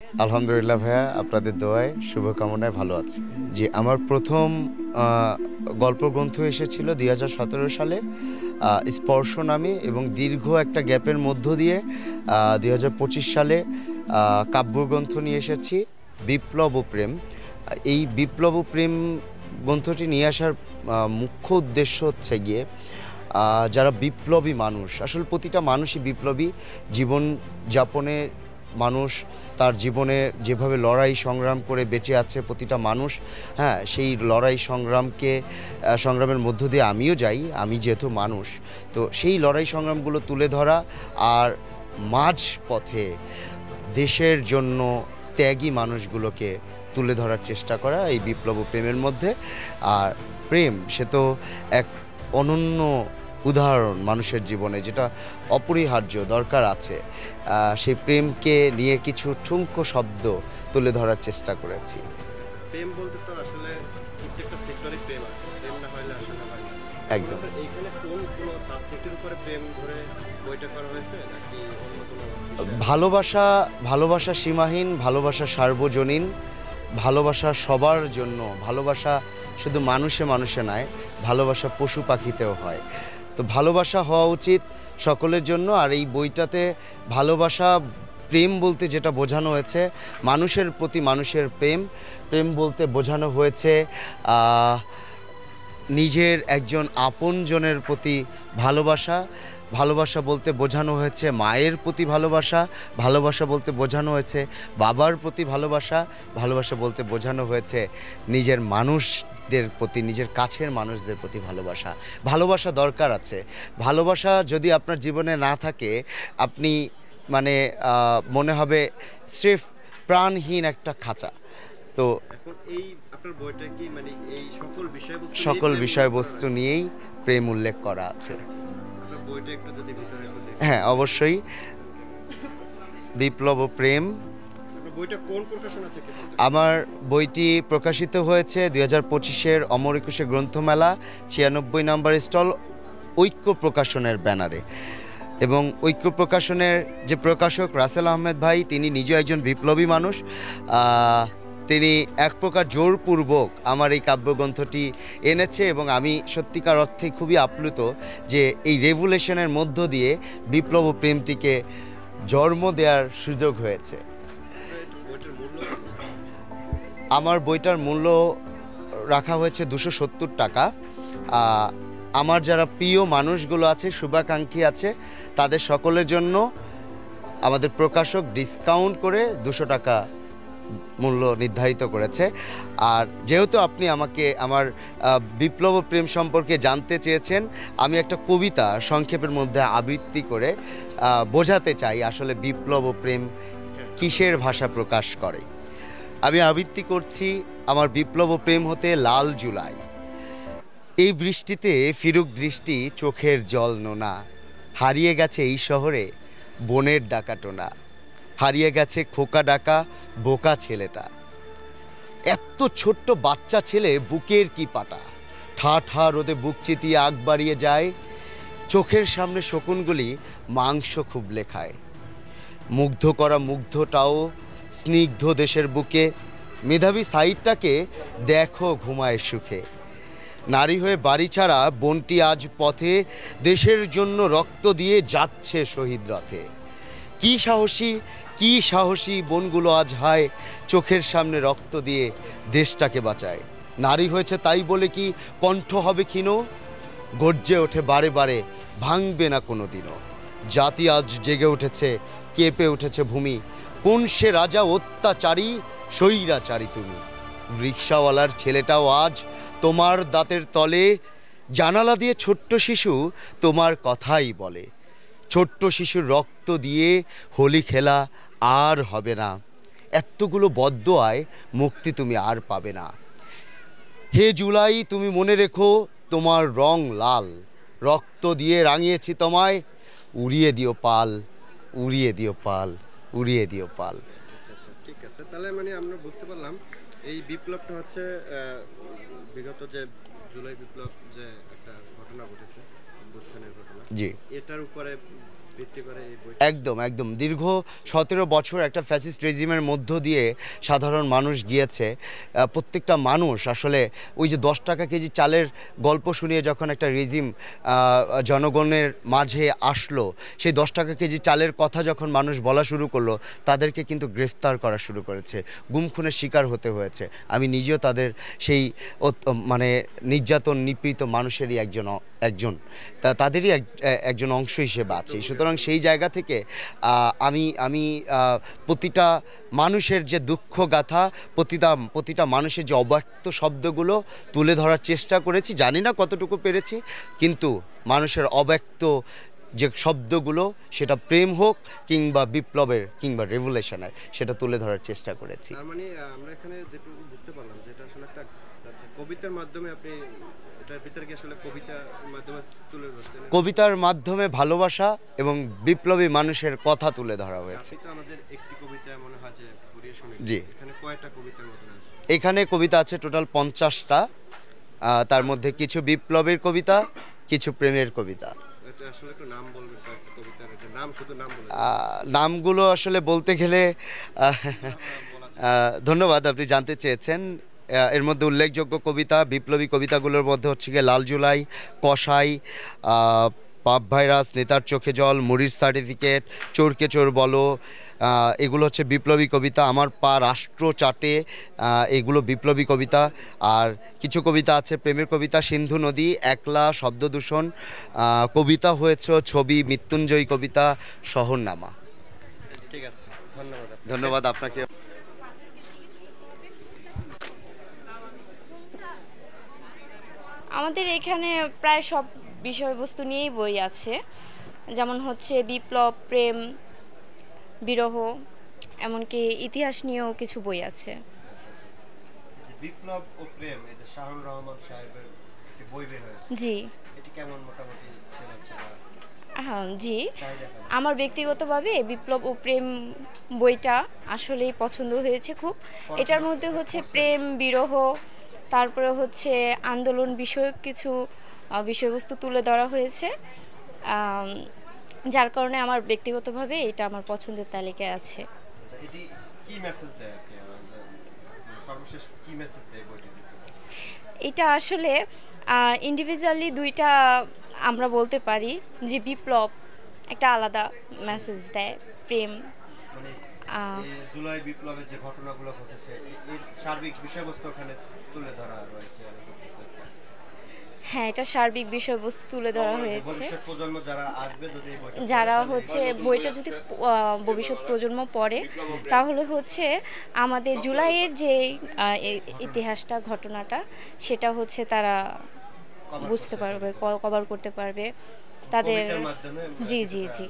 আলহামদুলিল্লাহ ভাইয়া, আপনাদের দোয়ায় শুভকামনায় ভালো আছি। জি, আমার প্রথম গল্পগ্রন্থ এসেছিল 2017 সালে স্পর্শ নামে, এবং দীর্ঘ একটা গ্যাপের মধ্য দিয়ে 2025 সালে কাব্যগ্রন্থ নিয়ে এসেছি বিপ্লব ও প্রেম। এই বিপ্লব ও প্রেম গ্রন্থটি নিয়ে আসার মুখ্য উদ্দেশ্য হচ্ছে গিয়ে যারা বিপ্লবী মানুষ, আসলে প্রতিটা মানুষই বিপ্লবী জীবন যাপনে। মানুষ তার জীবনে যেভাবে লড়াই সংগ্রাম করে বেঁচে আছে প্রতিটা মানুষ, হ্যাঁ, সেই লড়াই সংগ্রামের মধ্য দিয়ে আমিও যাই, আমি যেহেতু মানুষ। তো সেই লড়াই সংগ্রামগুলো তুলে ধরা আর মাঝ পথে দেশের জন্য ত্যাগী মানুষগুলোকে তুলে ধরার চেষ্টা করা এই বিপ্লব ও প্রেমের মধ্যে। আর প্রেম সে তো এক অনন্য উদাহরণ মানুষের জীবনে, যেটা অপরিহার্য দরকার আছে। সেই প্রেমকে নিয়ে কিছু ঠুনকো শব্দ তুলে ধরার চেষ্টা করেছি। প্রেম বলতে তো আসলে প্রত্যেকটা সেক্টরে প্রেম আছে, প্রেম না হলে আসলে হয় না। একদম। এইখানে কোন সাবজেক্টের উপরে প্রেম ধরে বইটা করা হয়েছে নাকি অন্য কোনো ভালোবাসা সীমাহীন, ভালোবাসা সার্বজনীন, ভালোবাসা সবার জন্য। ভালোবাসা শুধু মানুষে মানুষে নয়, ভালোবাসা পশু পাখিতেও হয়। তো ভালোবাসা হওয়া উচিত সকলের জন্য। আর এই বইটাতে ভালোবাসা প্রেম বলতে যেটা বোঝানো হয়েছে, মানুষের প্রতি মানুষের প্রেম। প্রেম বলতে বোঝানো হয়েছে নিজের একজন আপনজনের প্রতি ভালোবাসা। ভালোবাসা বলতে বোঝানো হয়েছে মায়ের প্রতি ভালোবাসা। ভালোবাসা বলতে বোঝানো হয়েছে বাবার প্রতি ভালোবাসা। ভালোবাসা বলতে বোঝানো হয়েছে নিজের মানুষদের প্রতি, নিজের কাছের মানুষদের প্রতি ভালোবাসা। ভালোবাসা দরকার আছে। ভালোবাসা যদি আপনার জীবনে না থাকে, আপনি মানে মনে হবে স্রেফ প্রাণহীন একটা খাঁচা। তো এখন এই আপনার বইটা কি মানে এই সকল বিষয়বস্তু নিয়েই প্রেম উল্লেখ করা আছে। আপনার বইটা একটু যদি ভিতরে একটু দেখি। হ্যাঁ, অবশ্যই। বিপ্লব ও প্রেম। আপনার বইটা কোন প্রকাশনা থেকে? আমার বইটি প্রকাশিত হয়েছে 2025-এর অমর একুশে গ্রন্থমেলা 96 নম্বর স্টল, ঐক্য প্রকাশনের ব্যানারে। এবং ঐক্য প্রকাশনের যে প্রকাশক রাসেল আহমেদ ভাই, তিনি নিজেও একজন বিপ্লবী মানুষ। তিনি এক প্রকার জোরপূর্বক আমার এই কাব্যগ্রন্থটি এনেছে, এবং আমি সত্যিকার অর্থে খুবই আপ্লুত যে এই রেভুলেশনের মধ্য দিয়ে বিপ্লব ও প্রেমটিকে জন্ম দেওয়ার সুযোগ হয়েছে। আমার বইটার মূল্য রাখা হয়েছে 270 টাকা। আমার যারা প্রিয় মানুষগুলো আছে, শুভাকাঙ্ক্ষী আছে, তাদের সকলের জন্য আমাদের প্রকাশক ডিসকাউন্ট করে 200 টাকা মূল্য নির্ধারিত করেছে। আর যেহেতু আপনি আমাকে আমার বিপ্লব প্রেম সম্পর্কে জানতে চেয়েছেন, আমি একটা কবিতা সংক্ষেপের মধ্যে আবৃত্তি করে বোঝাতে চাই আসলে বিপ্লব প্রেম কিসের ভাষা প্রকাশ করে। আমি আবৃত্তি করছি। আমার বিপ্লব প্রেম হতে লাল জুলাই, এই বৃষ্টিতে ফিরুক দৃষ্টি, চোখের জল নোনা। হারিয়ে গেছে এই শহরে বনের ডাকাটোনা, হারিয়ে গেছে খোকা ডাকা বোকা ছেলেটা। এত ছোট্ট বাচ্চা ছেলে বুকের কি পাটা, ঠা ঠা রোদে বুক চিতিয়ে আগ বাড়িয়ে যায়। চোখের সামনে শকুনগুলি মাংস খুবলে খায়। মুগ্ধ করা মুগ্ধটাও স্নিগ্ধ দেশের বুকে, মেধাবী সাইডটাকে দেখো ঘুমায় সুখে। নারী হয়ে বাড়ি ছাড়া বোনটি আজ পথে, দেশের জন্য রক্ত দিয়ে যাচ্ছে শহীদ রথে। কি সাহসী বোনগুলো আজ হায়, চোখের সামনে রক্ত দিয়ে দেশটাকে বাঁচায়। নারী হয়েছে তাই বলে কি কণ্ঠ হবে ক্ষীণ, গর্জে ওঠে বারে বারে, ভাঙবে না কোনো দিনও। জাতি আজ জেগে উঠেছে, কেঁপে উঠেছে ভূমি। কোন সে রাজা অত্যাচারী, স্বৈরাচারী তুমি। রিক্সাওয়ালার ছেলেটাও আজ তোমার দাঁতের তলে, জানালা দিয়ে ছোট্ট শিশু তোমার কথাই বলে। ছোট্ট শিশুর রক্ত দিয়ে হোলি খেলা আর হবে না, এতগুলো বদ্দোয়ায় মুক্তি তুমি আর পাবে না। হে জুলাই, তুমি মনে রেখো তোমার রং লাল, রক্ত দিয়ে রাঙিয়েছি তোমায়, উড়িয়ে দিও পাল, উড়িয়ে দিও পাল, উড়িয়ে দিও পাল। আচ্ছা, ঠিক আছে। তাহলে মানে আমরা বুঝতে পারলাম এই বিপ্লবটা হচ্ছে বিগত যে জুলাই বিপ্লব, যে একটা ঘটনা ঘটেছে, অভ্যুত্থানের ঘটনা, জি, এটার উপরে ভিত্তি করে এই বই? একদম একদম দীর্ঘ 17 বছর একটা ফ্যাসিস্ট রেজিমের মধ্য দিয়ে সাধারণ মানুষ গিয়েছে। প্রত্যেকটা মানুষ আসলে ওই যে 10 টাকা কেজি চালের গল্প শুনিয়ে যখন একটা রেজিম জনগণের মাঝে আসলো, সেই 10 টাকা কেজি চালের কথা যখন মানুষ বলা শুরু করলো, তাদেরকে কিন্তু গ্রেফতার করা শুরু করেছে, গুম খুনের শিকার হতে হয়েছে। আমি নিজেও তাদের সেই মানে নির্যাতন নিপীড়িত মানুষেরই একজন তাদেরই একজন অংশ হিসেবে আছি। সুতরাং সেই জায়গা থেকে আমি প্রতিটা মানুষের যে দুঃখ গাথা, প্রতিটা মানুষের যে অব্যক্ত শব্দগুলো তুলে ধরার চেষ্টা করেছি। জানি না কতটুকু পেরেছি, কিন্তু মানুষের অব্যক্ত যে শব্দগুলো, সেটা প্রেম হোক কিংবা বিপ্লবের কিংবা রেভলিউশনের, সেটা তুলে ধরার চেষ্টা করেছি। তার মানে আমরা এখানে যেটুকু বুঝতে পারলাম যে এটা আসলে একটা কবিতার মাধ্যমে আপনি এটার ভিতরে কি আসলে কবিতার মাধ্যমে তুলে ধরছেন? কবিতার মাধ্যমে ভালোবাসা এবং বিপ্লবী মানুষের কথা তুলে ধরা হয়েছে। আপনি তো আমাদের একটি কবিতা মনে হয় যে পড়িয়ে শুনেছেন। জি। এখানে কয়টা কবিতার মতন আছে? এখানে কবিতা আছে টোটাল 50টা। তার মধ্যে কিছু বিপ্লবের কবিতা, কিছু প্রেমের কবিতা। এটা আসলে একটু নাম বলবেন কয়েকটা কবিতার, এটা নাম শুধু নাম বলবেন। নামগুলো আসলে বলতে গেলে ধন্যবাদ, আপনি জানতে চেয়েছেন। এর মধ্যে উল্লেখযোগ্য কবিতা, বিপ্লবী কবিতাগুলোর মধ্যে হচ্ছে গিয়ে লাল জুলাই, কসাই, পাপ ভাইরাস, নেতার চোখে জল, মুড়ির সার্টিফিকেট, চোরকে চোর বলো, এগুলো হচ্ছে বিপ্লবী কবিতা। আমার পা রাষ্ট্র চাটে, এগুলো বিপ্লবী কবিতা। আর কিছু কবিতা আছে প্রেমের কবিতা, সিন্ধু নদী, একলা, শব্দদূষণ, কবিতা হয়েছে ছবি, মৃত্যুঞ্জয়ী কবিতা, শহরনামা। ঠিক আছে, ধন্যবাদ। ধন্যবাদ আপনাকে। আমাদের এখানে প্রায় সব বিষয়বস্তু নিয়েই বই আছে, যেমন হচ্ছে বিপ্লব, প্রেম, বিরহ, এমনকি ইতিহাস নিয়েও কিছু বই আছে। বিপ্লব ও প্রেম, এই যে শাহুর রহমান সাহেবের একটি বই বের হয়েছে, জি। এটি কেমন মোটামুটি সেল হচ্ছে? হ্যাঁ, জি। আমার ব্যক্তিগতভাবে বিপ্লব ও প্রেম বইটা আসলেই পছন্দ হয়েছে খুব। এটার মধ্যে হচ্ছে প্রেম, বিরহ, তারপরে হচ্ছে আন্দোলন বিষয়ক কিছু বিষয়বস্তু তুলে ধরা হয়েছে, যার কারণে আমার ব্যক্তিগতভাবে এটা আমার পছন্দের তালিকায় আছে। এটি কি মেসেজ দেয়, সর্বশেষ কি মেসেজ দেয় বইটি? এটা আসলে ইন্ডিভিজুয়ালি দুইটা আমরা বলতে পারি যে বিপ্লব একটা আলাদা মেসেজ দেয়, প্রেম মানে জুলাই বিপ্লবের যে ঘটনাগুলো ঘটেছে, এর সার্বিক বিষয়বস্তু ওখানে তুলে ধরা হয়েছে। হ্যাঁ, এটা সার্বিক বিষয়বস্তু তুলে ধরা হয়েছে। ভবিষ্যৎ প্রজন্ম যারা আসবে, যদি যারা হচ্ছে বইটা যদি ভবিষ্যৎ প্রজন্ম পড়ে, তাহলে হচ্ছে আমাদের জুলাইয়ের যে ইতিহাসটা, ঘটনাটা, সেটা হচ্ছে তারা বুঝতে পারবে, কভার করতে পারবে তাদের। জি জি জি।